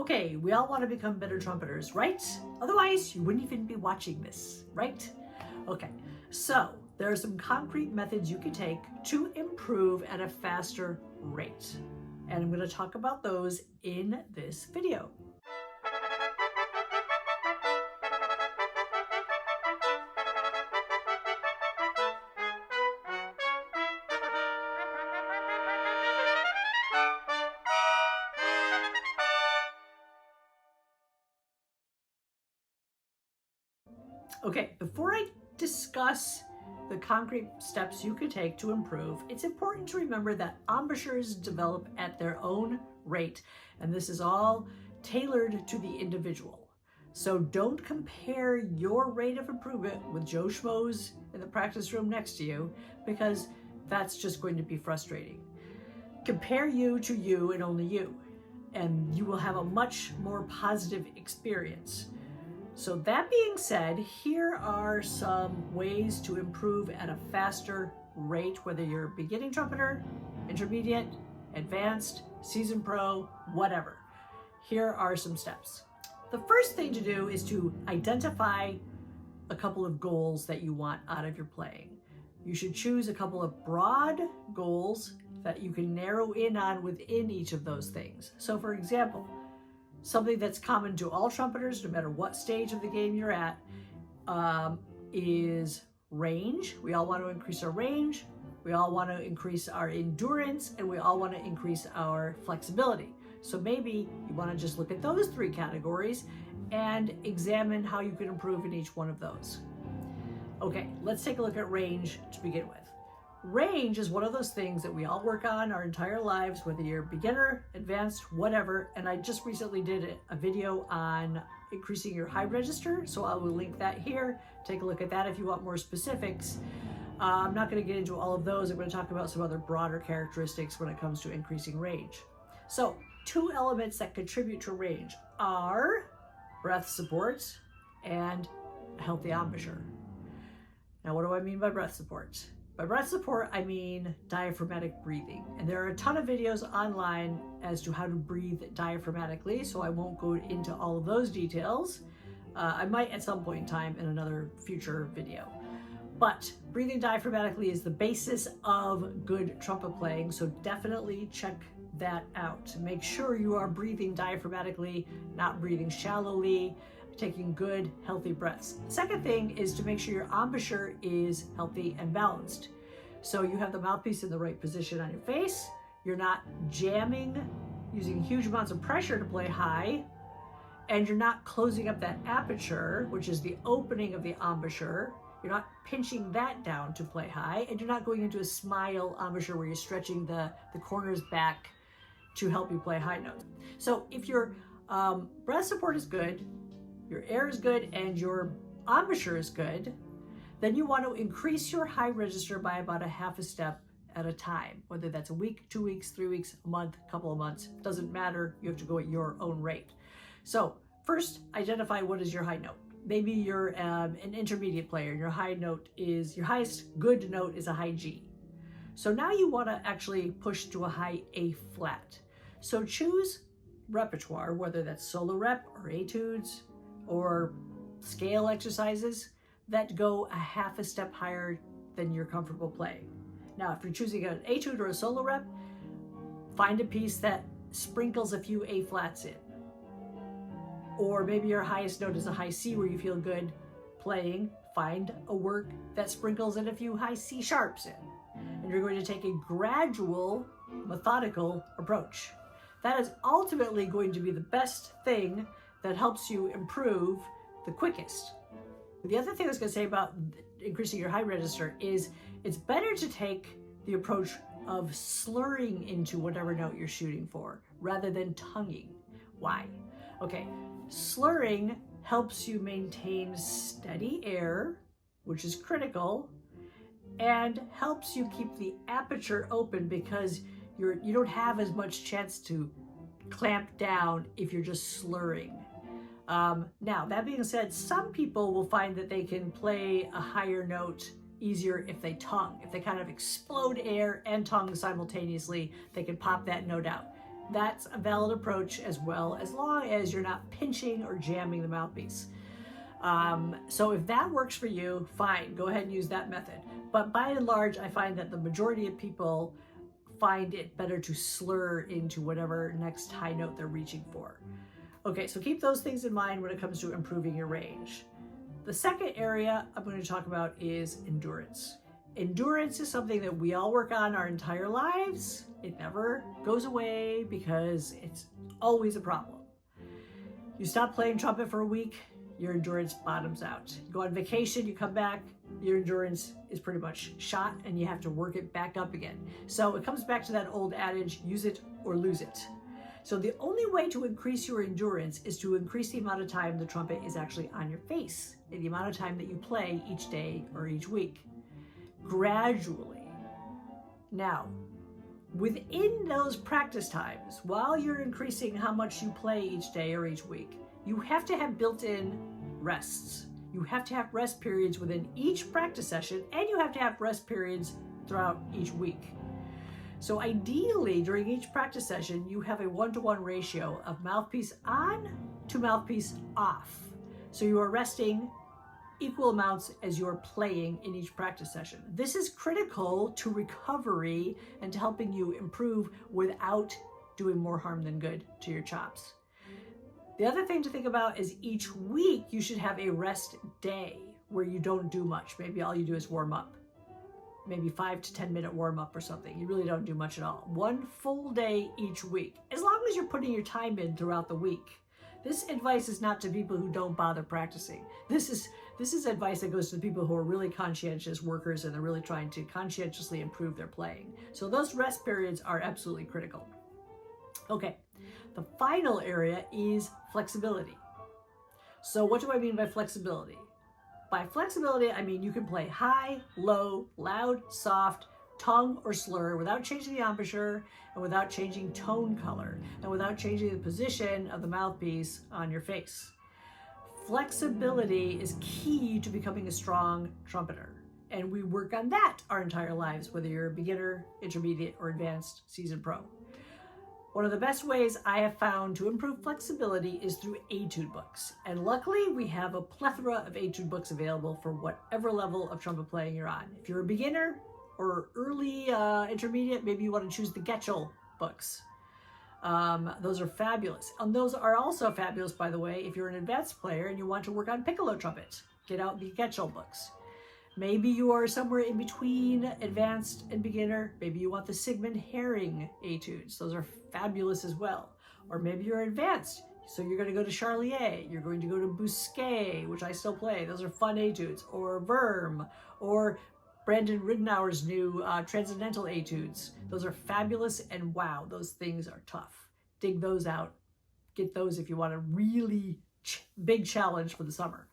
Okay, we all want to become better trumpeters, right? Otherwise, you wouldn't even be watching this, right? Okay, so there are some concrete methods you can take to improve at a faster rate. And I'm going to talk about those in this video. Okay, before I discuss the concrete steps you could take to improve, it's important to remember that embouchures develop at their own rate, and this is all tailored to the individual. So don't compare your rate of improvement with Joe Schmo's in the practice room next to you, because that's just going to be frustrating. Compare you to you and only you, and you will have a much more positive experience. So that being said, here are some ways to improve at a faster rate, whether you're a beginning trumpeter, intermediate, advanced, seasoned pro, whatever. Here are some steps. The first thing to do is to identify a couple of goals that you want out of your playing. You should choose a couple of broad goals that you can narrow in on within each of those things. So for example, something that's common to all trumpeters, no matter what stage of the game you're at, is range. We all want to increase our range, we all want to increase our endurance, and we all want to increase our flexibility. So maybe you want to just look at those three categories and examine how you can improve in each one of those. Okay, let's take a look at range to begin with. Range is one of those things that we all work on our entire lives, whether you're beginner, advanced, whatever. And I just recently did a video on increasing your high register, so I will link that here. Take a look at that if you want more specifics. I'm not going to get into all of those. I'm going to talk about some other broader characteristics when it comes to increasing range. So, two elements that contribute to range are breath support and a healthy embouchure. Now, what do I mean by breath support? By breath support, I mean diaphragmatic breathing. And there are a ton of videos online as to how to breathe diaphragmatically, so I won't go into all of those details. I might at some point in time in another future video. But breathing diaphragmatically is the basis of good trumpet playing, so definitely check that out. Make sure you are breathing diaphragmatically, not breathing shallowly, taking good, healthy breaths. Second thing is to make sure your embouchure is healthy and balanced. So you have the mouthpiece in the right position on your face, you're not jamming, using huge amounts of pressure to play high, and you're not closing up that aperture, which is the opening of the embouchure. You're not pinching that down to play high, and you're not going into a smile embouchure where you're stretching the corners back to help you play high notes. So if your breath support is good, your air is good, and your embouchure is good, then you want to increase your high register by about a half a step at a time, whether that's a week, 2 weeks, 3 weeks, a month, a couple of months, doesn't matter. You have to go at your own rate. So first, identify what is your high note. Maybe you're an intermediate player. Your highest good note is a high G. So now you want to actually push to a high A flat. So choose repertoire, whether that's solo rep or etudes or scale exercises that go a half a step higher than you're comfortable playing. Now, if you're choosing an etude or a solo rep, find a piece that sprinkles a few A flats in. Or maybe your highest note is a high C where you feel good playing. Find a work that sprinkles in a few high C sharps in. And you're going to take a gradual, methodical approach. That is ultimately going to be the best thing that helps you improve the quickest. The other thing I was going to say about increasing your high register is it's better to take the approach of slurring into whatever note you're shooting for rather than tonguing. Why? Okay, slurring helps you maintain steady air, which is critical, and helps you keep the aperture open because you don't have as much chance to clamp down if you're just slurring. Now, that being said, some people will find that they can play a higher note easier if they tongue. If they kind of explode air and tongue simultaneously, they can pop that note out. That's a valid approach as well, as long as you're not pinching or jamming the mouthpiece. So if that works for you, fine, go ahead and use that method. But by and large, I find that the majority of people find it better to slur into whatever next high note they're reaching for. Okay, so keep those things in mind when it comes to improving your range. The second area I'm going to talk about is endurance. Endurance is something that we all work on our entire lives. It never goes away because it's always a problem. You stop playing trumpet for a week, your endurance bottoms out. You go on vacation, you come back, your endurance is pretty much shot and you have to work it back up again. So it comes back to that old adage, use it or lose it. So the only way to increase your endurance is to increase the amount of time the trumpet is actually on your face and the amount of time that you play each day or each week, gradually. Now, within those practice times, while you're increasing how much you play each day or each week, you have to have built-in rests. You have to have rest periods within each practice session, and you have to have rest periods throughout each week. So ideally, during each practice session, you have a 1-to-1 ratio of mouthpiece on to mouthpiece off. So you are resting equal amounts as you're playing in each practice session. This is critical to recovery and to helping you improve without doing more harm than good to your chops. The other thing to think about is each week you should have a rest day where you don't do much. Maybe all you do is warm up. Maybe 5 to 10 minute warm up or something. You really don't do much at all. 1 full day each week, as long as you're putting your time in throughout the week. This advice is not to people who don't bother practicing. This is advice that goes to people who are really conscientious workers and they're really trying to conscientiously improve their playing. So those rest periods are absolutely critical. Okay, the final area is flexibility. So what do I mean by flexibility? By flexibility, I mean you can play high, low, loud, soft, tongue, or slur without changing the embouchure and without changing tone color and without changing the position of the mouthpiece on your face. Flexibility is key to becoming a strong trumpeter. And we work on that our entire lives, whether you're a beginner, intermediate, or advanced seasoned pro. One of the best ways I have found to improve flexibility is through etude books. And luckily, we have a plethora of etude books available for whatever level of trumpet playing you're on. If you're a beginner or early intermediate, maybe you want to choose the Getchell books. Those are fabulous. And those are also fabulous, by the way, if you're an advanced player and you want to work on piccolo trumpet. Get out the Getchell books. Maybe you are somewhere in between advanced and beginner. Maybe you want the Sigmund Herring etudes. Those are fabulous as well. Or maybe you're advanced, so you're going to go to Charlier. You're going to go to Bousquet, which I still play. Those are fun etudes. Or Verme, or Brandon Ridenour's new Transcendental etudes. Those are fabulous, and wow, those things are tough. Dig those out. Get those if you want a really big challenge for the summer.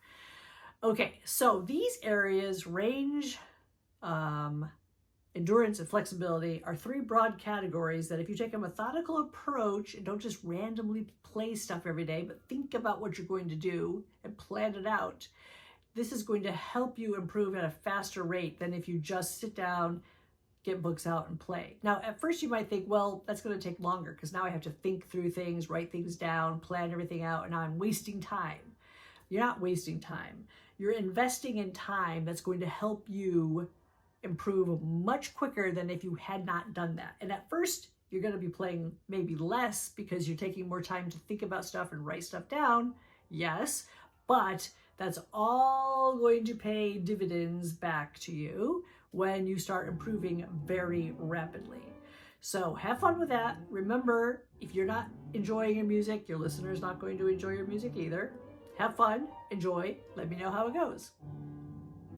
Okay, so these areas, range, endurance, and flexibility, are 3 broad categories that if you take a methodical approach and don't just randomly play stuff every day, but think about what you're going to do and plan it out, this is going to help you improve at a faster rate than if you just sit down, get books out, and play. Now, at first you might think, well, that's going to take longer because now I have to think through things, write things down, plan everything out, and now I'm wasting time. You're not wasting time. You're investing in time that's going to help you improve much quicker than if you had not done that. And at first, you're going to be playing maybe less because you're taking more time to think about stuff and write stuff down. Yes, but that's all going to pay dividends back to you when you start improving very rapidly. So have fun with that. Remember, if you're not enjoying your music, your listener's not going to enjoy your music either. Have fun, enjoy, let me know how it goes.